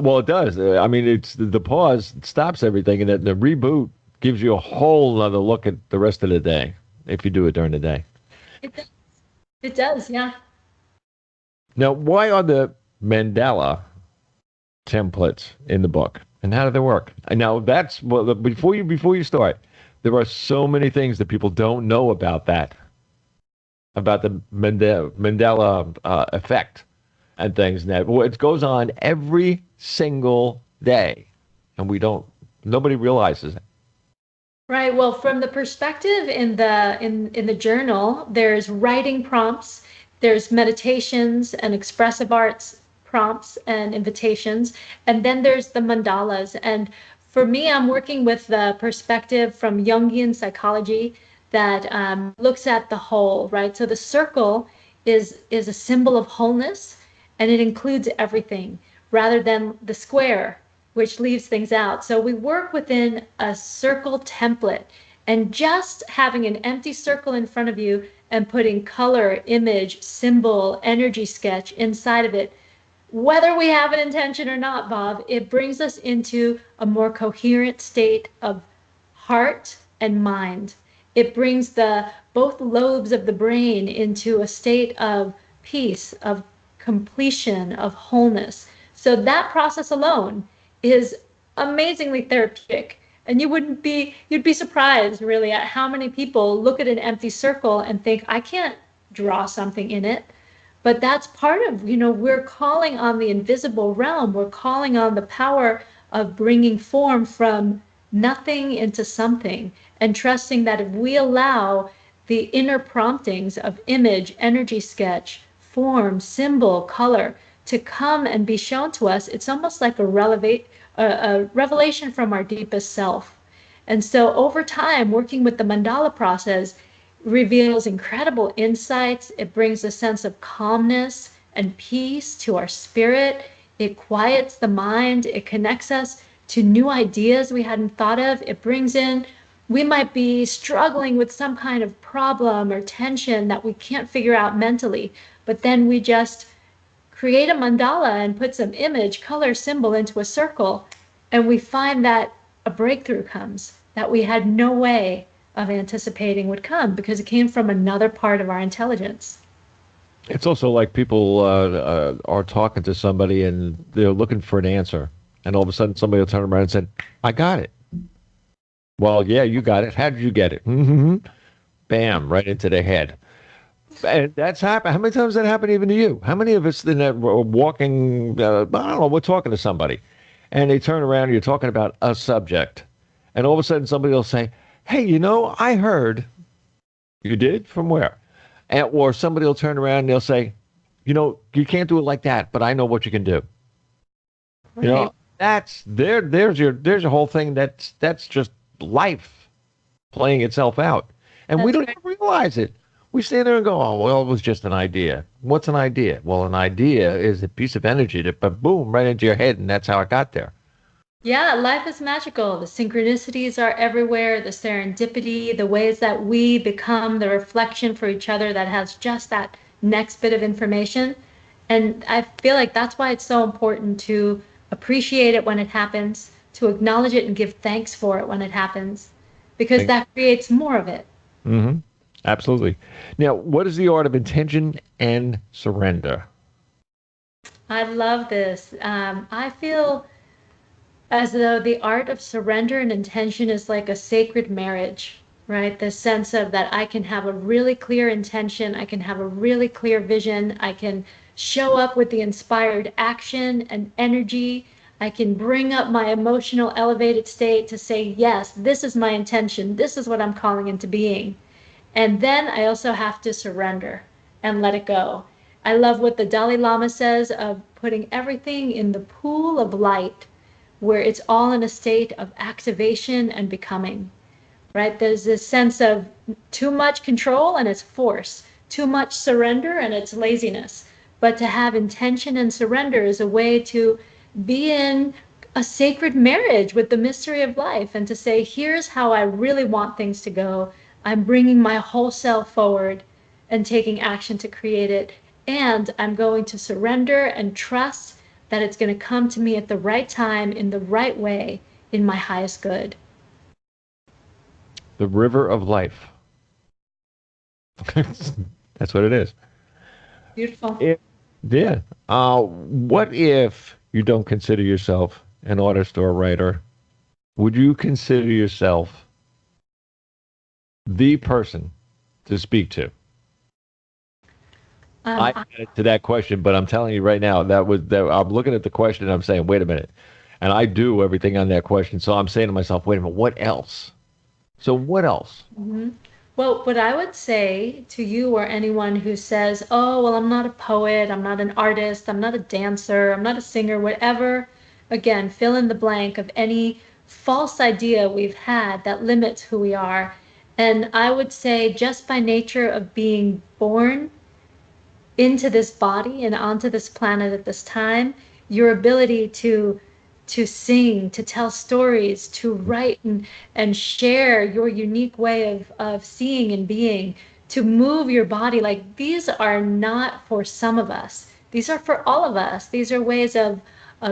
Well, it does. I mean, it's the pause stops everything, and the reboot gives you a whole other look at the rest of the day if you do it during the day. It does. It does, yeah. Now, why are the Mandela templates in the book, and how do they work? And now, that's well. Before you start, there are so many things that people don't know about that, about the Mandela effect and things. And that it goes on every single day, and nobody realizes it. Right. Well, from the perspective in the journal, there's writing prompts, there's meditations and expressive arts prompts and invitations, and then there's the mandalas. And for me, I'm working with the perspective from Jungian psychology that looks at the whole, right? So the circle is a symbol of wholeness, and it includes everything, rather than the square, which leaves things out. So we work within a circle template, and just having an empty circle in front of you and putting color, image, symbol, energy sketch inside of it, whether we have an intention or not, Bob, it brings us into a more coherent state of heart and mind. It brings the both lobes of the brain into a state of peace, of completion, of wholeness. So that process alone is amazingly therapeutic. And you'd be surprised really at how many people look at an empty circle and think, I can't draw something in it. But that's part of, we're calling on the invisible realm. We're calling on the power of bringing form from nothing into something, and trusting that if we allow the inner promptings of image, energy sketch, form, symbol, color to come and be shown to us, it's almost like a revelation from our deepest self. And so over time, working with the mandala process reveals incredible insights. It brings a sense of calmness and peace to our spirit. It quiets the mind. It connects us to new ideas we hadn't thought of. It brings in, we might be struggling with some kind of problem or tension that we can't figure out mentally, but then we just create a mandala and put some image, color, symbol into a circle, and we find that a breakthrough comes that we had no way of anticipating would come because it came from another part of our intelligence. It's also like people are talking to somebody and they're looking for an answer, and all of a sudden somebody will turn around and say, "I got it." Well, yeah, you got it. How did you get it? Bam, right into their head. And that's happened. How many times that happened even to you? How many of us in that were walking, I don't know, we're talking to somebody, and they turn around and you're talking about a subject, and all of a sudden somebody will say, "Hey, I heard." You did? From where? Or somebody will turn around and they'll say, "You can't do it like that, but I know what you can do." Right. there's your whole thing. That's just life playing itself out, and we That's don't right. even realize it. We stand there and go, "Oh, well, it was just an idea." What's an idea? Well, an idea is a piece of energy that, but boom, right into your head, and that's how it got there. Yeah, life is magical. The synchronicities are everywhere, the serendipity, the ways that we become the reflection for each other that has just that next bit of information. And I feel like that's why it's so important to appreciate it when it happens, to acknowledge it and give thanks for it when it happens, because that creates more of it. Mm-hmm. Absolutely. Now, what is the art of intention and surrender? I love this. I feel as though the art of surrender and intention is like a sacred marriage, right? The sense of that I can have a really clear intention, I can have a really clear vision, I can show up with the inspired action and energy. I can bring up my emotional elevated state to say, yes, this is my intention, this is what I'm calling into being. And then I also have to surrender and let it go. I love what the Dalai Lama says of putting everything in the pool of light where it's all in a state of activation and becoming, right? There's this sense of too much control and it's force, too much surrender and it's laziness. But to have intention and surrender is a way to be in a sacred marriage with the mystery of life and to say, here's how I really want things to go. I'm bringing my whole self forward and taking action to create it. And I'm going to surrender and trust that it's going to come to me at the right time, in the right way, in my highest good. The river of life. That's what it is. Beautiful. It, yeah. What if you don't consider yourself an artist or a writer? Would you consider yourself the person to speak to? I I, added to that question, but I'm telling you right now, I'm looking at the question and I'm saying, wait a minute. And I do everything on that question. So I'm saying to myself, wait a minute, what else? So what else? mhm. Well, what I would say to you or anyone who says, oh, well, I'm not a poet, I'm not an artist, I'm not a dancer, I'm not a singer, whatever, again, fill in the blank of any false idea we've had that limits who we are. And I would say, just by nature of being born into this body and onto this planet at this time, your ability to sing, to tell stories, to write and share your unique way of seeing and being, to move your body, like these are not for some of us. These are for all of us. These are ways of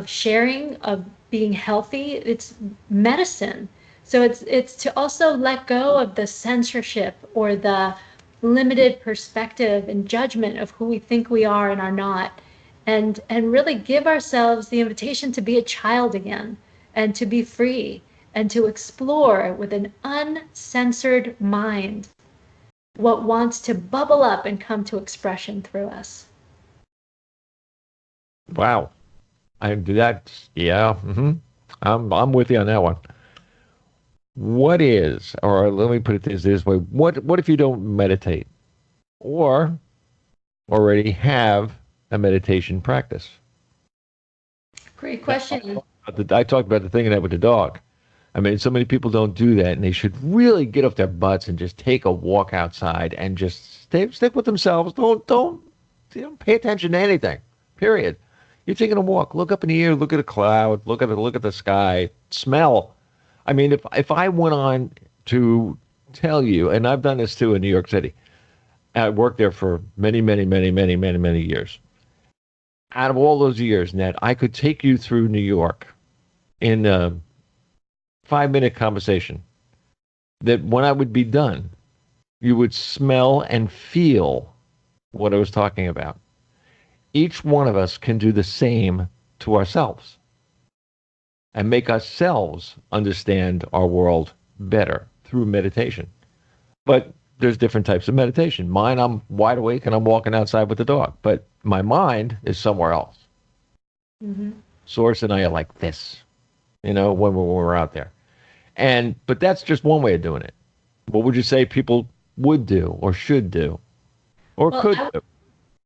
sharing, of being healthy. It's medicine. So it's to also let go of the censorship or the limited perspective and judgment of who we think we are and are not, and really give ourselves the invitation to be a child again and to be free and to explore with an uncensored mind what wants to bubble up and come to expression through us. Wow. I do that. Yeah. I'm with you on that one. What is, or let me put it this way, what if you don't meditate or already have a meditation practice? Great Now, question. I talked about the thing of that with the dog. I mean, so many people don't do that, and they should really get off their butts and just take a walk outside and just stick with themselves. Don't pay attention to anything. Period. You're taking a walk. Look up in the air. Look at a cloud. Look at the sky. Smell. I mean, if I went on to tell you, and I've done this too in New York City. I worked there for many years. Out of all those years, Ned, I could take you through New York in a 5-minute conversation that when I would be done, you would smell and feel what I was talking about. Each one of us can do the same to ourselves and make ourselves understand our world better through meditation. But there's different types of meditation. Mine, I'm wide awake and I'm walking outside with the dog, but my mind is somewhere else. Mm-hmm. Source and I are like this, when we're out there. But that's just one way of doing it. What would you say people would do or should do or Well, could do?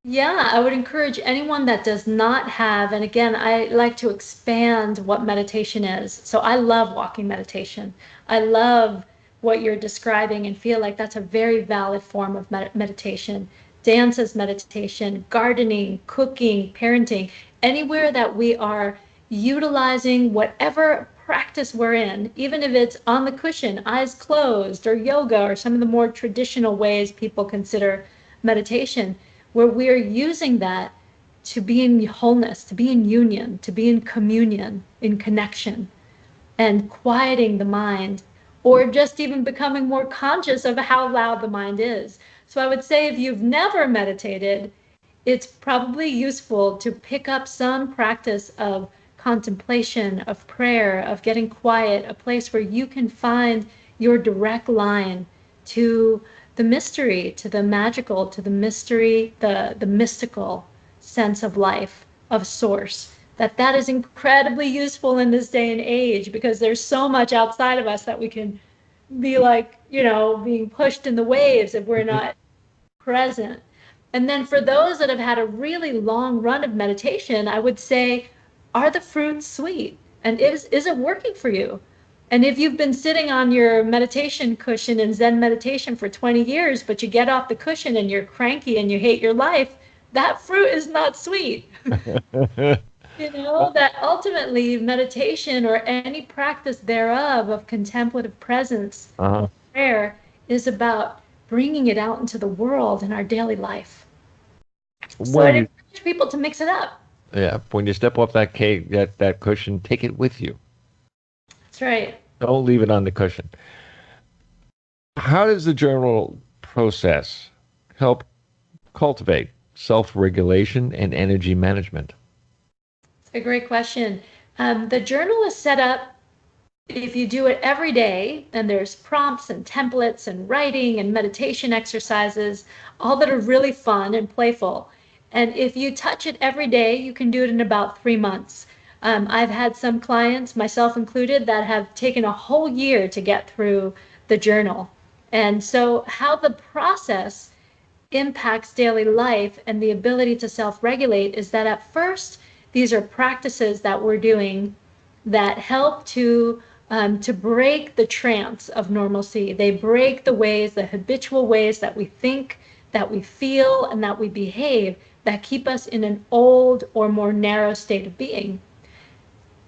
Yeah, I would encourage anyone that does not have, and again, I like to expand what meditation is. So I love walking meditation. I love what you're describing and feel like that's a very valid form of meditation. Dance is meditation, gardening, cooking, parenting, anywhere that we are utilizing whatever practice we're in, even if it's on the cushion, eyes closed, or yoga, or some of the more traditional ways people consider meditation, where we're using that to be in wholeness, to be in union, to be in communion, in connection, and quieting the mind, or just even becoming more conscious of how loud the mind is. So I would say if you've never meditated, it's probably useful to pick up some practice of contemplation, of prayer, of getting quiet, a place where you can find your direct line to the mystery, to the magical, to the mystery, the mystical sense of life, of source. That is incredibly useful in this day and age because there's so much outside of us that we can be like, being pushed in the waves if we're Mhm. not present. And then for those that have had a really long run of meditation, I would say, are the fruits sweet? And is it working for you? And if you've been sitting on your meditation cushion in Zen meditation for 20 years, but you get off the cushion and you're cranky and you hate your life, that fruit is not sweet. That ultimately meditation or any practice thereof of contemplative presence Uh-huh. or prayer is about bringing it out into the world in our daily life. So When I'd you, encourage people to mix it up. yeah, when you step off that cake, that cushion, take it with you. That's right. Don't leave it on the cushion. How does the journal process help cultivate self-regulation and energy management? It's a great question. The journal is set up if you do it every day, and there's prompts and templates and writing and meditation exercises, all that are really fun and playful. And if you touch it every day, you can do it in about 3 months. I've had some clients, myself included, that have taken a whole year to get through the journal. And so, how the process impacts daily life and the ability to self regulate is that at first, these are practices that we're doing that help to break the trance of normalcy. They break the ways, the habitual ways that we think, that we feel, and that we behave that keep us in an old or more narrow state of being.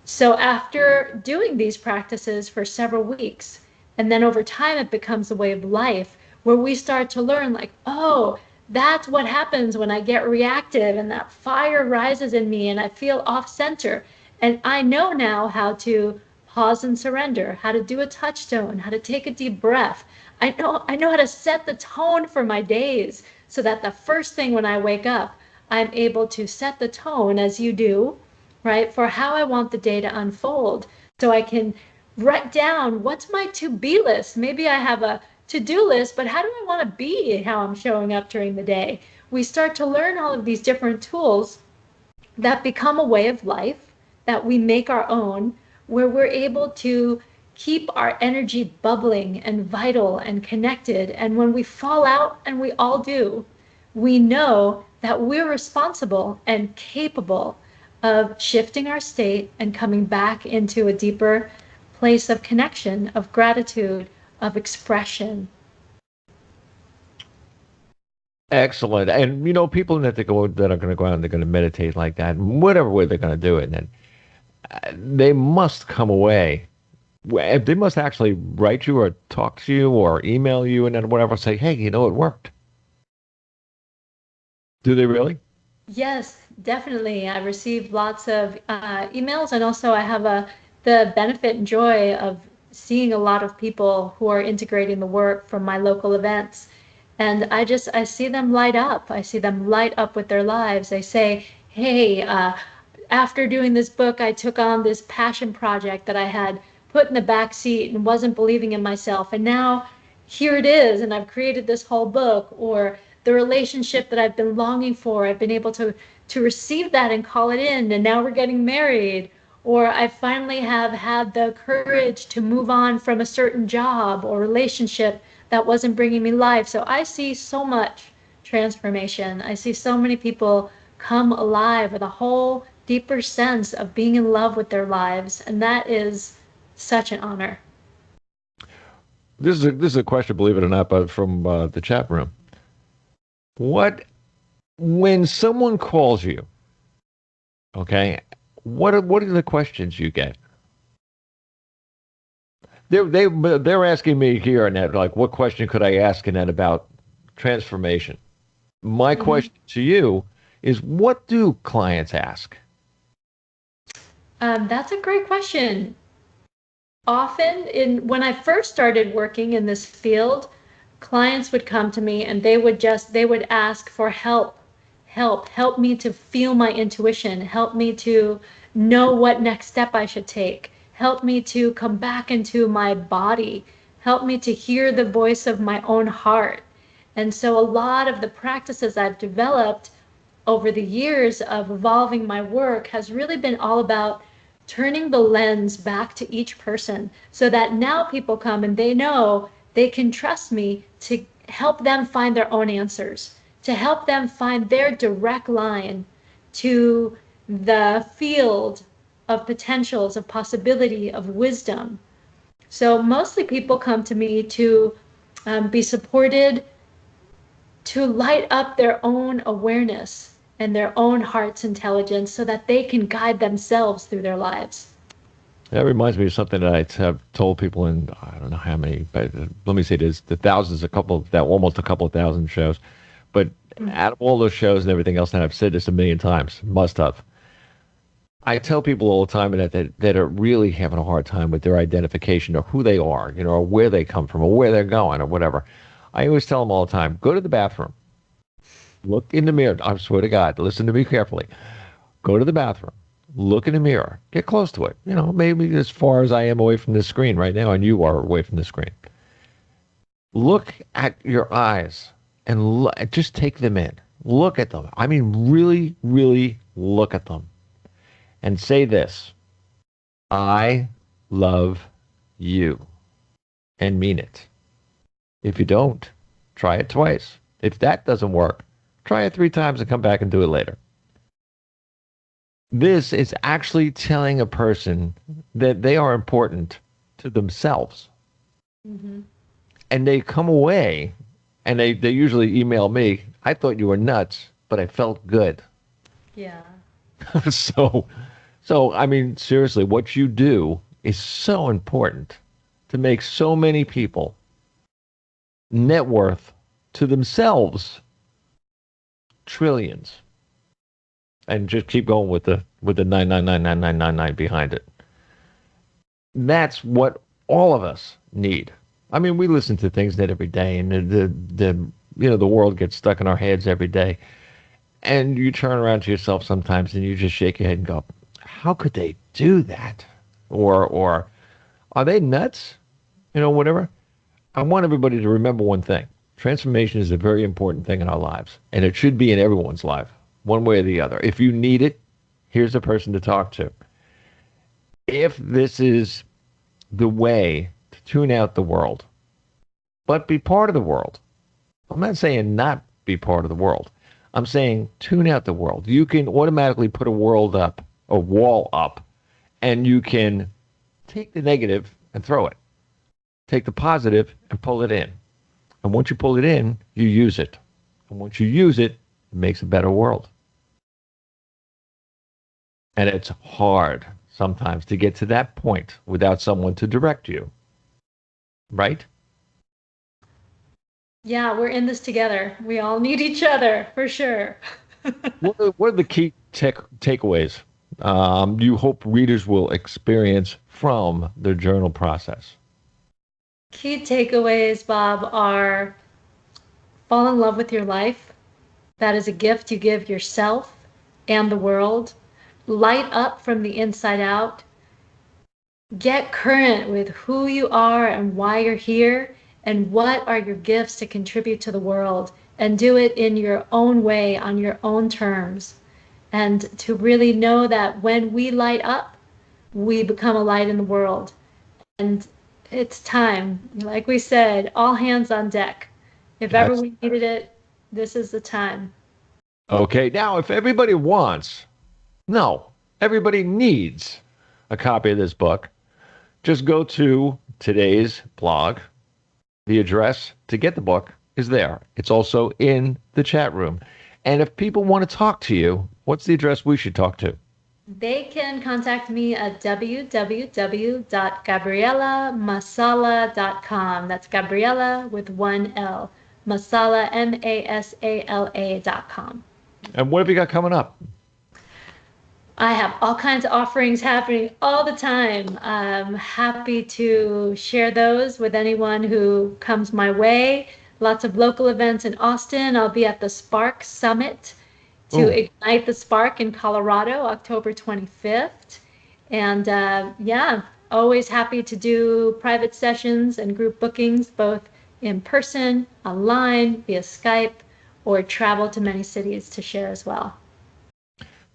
So after doing these practices for several weeks, and then over time it becomes a way of life where we start to learn like, oh, that's what happens when I get reactive and that fire rises in me and I feel off center. And I know now how to pause and surrender, how to do a touchstone, how to take a deep breath. I know how to set the tone for my days so that the first thing when I wake up, I'm able to set the tone as you do, right, for how I want the day to unfold. So I can write down what's my to-be list. Maybe I have a to-do list, but how do I want to be how I'm showing up during the day? We start to learn all of these different tools that become a way of life that we make our own, where we're able to keep our energy bubbling and vital and connected. And when we fall out, and we all do, we know that we're responsible and capable of shifting our state and coming back into a deeper place of connection, of gratitude, of expression. Excellent. And people that are going to go out and they're going to meditate like that, whatever way they're going to do it, and they must come away. They must actually write you or talk to you or email you and then whatever, say, hey, it worked. Do they really? Yes, definitely. I received lots of emails, and also I have the benefit and joy of seeing a lot of people who are integrating the work from my local events. And I see them light up. I see them light up with their lives. They say, hey, after doing this book, I took on this passion project that I had put in the back seat and wasn't believing in myself. And now here it is, and I've created this whole book. Or the relationship that I've been longing for, I've been able to receive that and call it in, and now we're getting married. Or I finally have had the courage to move on from a certain job or relationship that wasn't bringing me life. So I see so much transformation. I see so many people come alive with a whole deeper sense of being in love with their lives, and that is such an honor. This is a question, believe it or not, but from the chat room. What when someone calls you, okay? What are the questions you get? They're asking me here, Annette, like, what question could I ask Annette about transformation? My question to you is, what do clients ask? That's a great question. Often, when I first started working in this field, clients would come to me and they would ask for help me to feel my intuition, help me to know what next step I should take, help me to come back into my body, help me to hear the voice of my own heart. And so a lot of the practices I've developed over the years of evolving my work has really been all about turning the lens back to each person so that now people come and they know they can trust me to help them find their own answers, to help them find their direct line to the field of potentials, of possibility, of wisdom. So mostly people come to me to be supported, to light up their own awareness and their own heart's intelligence so that they can guide themselves through their lives. That reminds me of something that I have told people in, I don't know how many, but let me say this, the thousands, almost a couple of thousand shows. But out of all those shows and everything else, and I've said this a million times, must have. I tell people all the time that are really having a hard time with their identification or who they are, or where they come from or where they're going or whatever. I always tell them all the time, go to the bathroom, look in the mirror. I swear to God, listen to me carefully. Go to the bathroom, look in the mirror, get close to it. Maybe as far as I am away from the screen right now and you are away from the screen. Look at your eyes and just take them in. Look at them. I mean, really, really look at them. And say this, I love you, and mean it. If you don't, try it twice. If that doesn't work, try it 3 times and come back and do it later. This is actually telling a person that they are important to themselves. Mm-hmm. And they come away, and they usually email me, I thought you were nuts, but I felt good. Yeah. So, I mean, seriously, what you do is so important to make so many people net worth to themselves trillions. And just keep going with the 9999999 behind it. That's what all of us need. I mean, we listen to things that every day, and the world gets stuck in our heads every day. And you turn around to yourself sometimes and you just shake your head and go, how could they do that? Or are they nuts? Whatever. I want everybody to remember one thing. Transformation is a very important thing in our lives, and it should be in everyone's life, one way or the other. If you need it, here's a person to talk to. If this is the way to tune out the world, but be part of the world. I'm not saying not be part of the world. I'm saying tune out the world. You can automatically put a wall up, and you can take the negative and throw it. Take the positive and pull it in. And once you pull it in, you use it. And once you use it, it makes a better world. And it's hard sometimes to get to that point without someone to direct you. Right? Yeah, we're in this together. We all need each other, for sure. What are the key takeaways you hope readers will experience from the journal process? Key takeaways, Bob, are fall in love with your life. That is a gift you give yourself and the world. Light up from the inside out. Get current with who you are and why you're here and what are your gifts to contribute to the world, and do it in your own way, on your own terms. And to really know that when we light up, we become a light in the world. And it's time, like we said, all hands on deck. If ever we needed it, This is the time. Okay, now if everybody everybody needs a copy of this book, just go to today's blog. The address to get the book is there. It's also in the chat room. And if people want to talk to you, what's the address we should talk to? They can contact me at www.gabrielamasala.com. That's Gabriela with one L. Masala, MASALA.com. And what have you got coming up? I have all kinds of offerings happening all the time. I'm happy to share those with anyone who comes my way. Lots of local events in Austin. I'll be at the Spark Summit to ignite the spark in Colorado, October 25th. And always happy to do private sessions and group bookings, both in person, online, via Skype, or travel to many cities to share as well.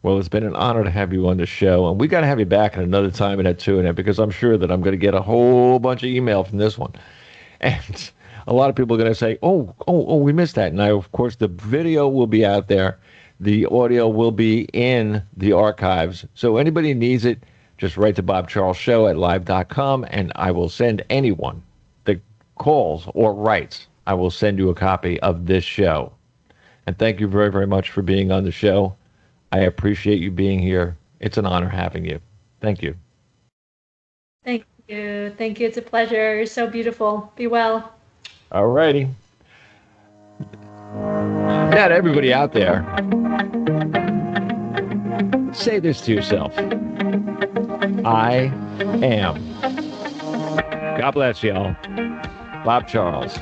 Well, it's been an honor to have you on the show, and we got to have you back at another time in that too, because I'm sure that I'm going to get a whole bunch of email from this one. And a lot of people are going to say, oh, we missed that. And of course, the video will be out there. The audio will be in the archives. So anybody needs it, just write to bobcharlesshow@live.com, and I will send anyone that calls or writes, I will send you a copy of this show. And thank you very, very much for being on the show. I appreciate you being here. It's an honor having you. Thank you. Thank you. Thank you. It's a pleasure. You're so beautiful. Be well. All righty. Now to everybody out there, say this to yourself. I am. God bless y'all. Bob Charles.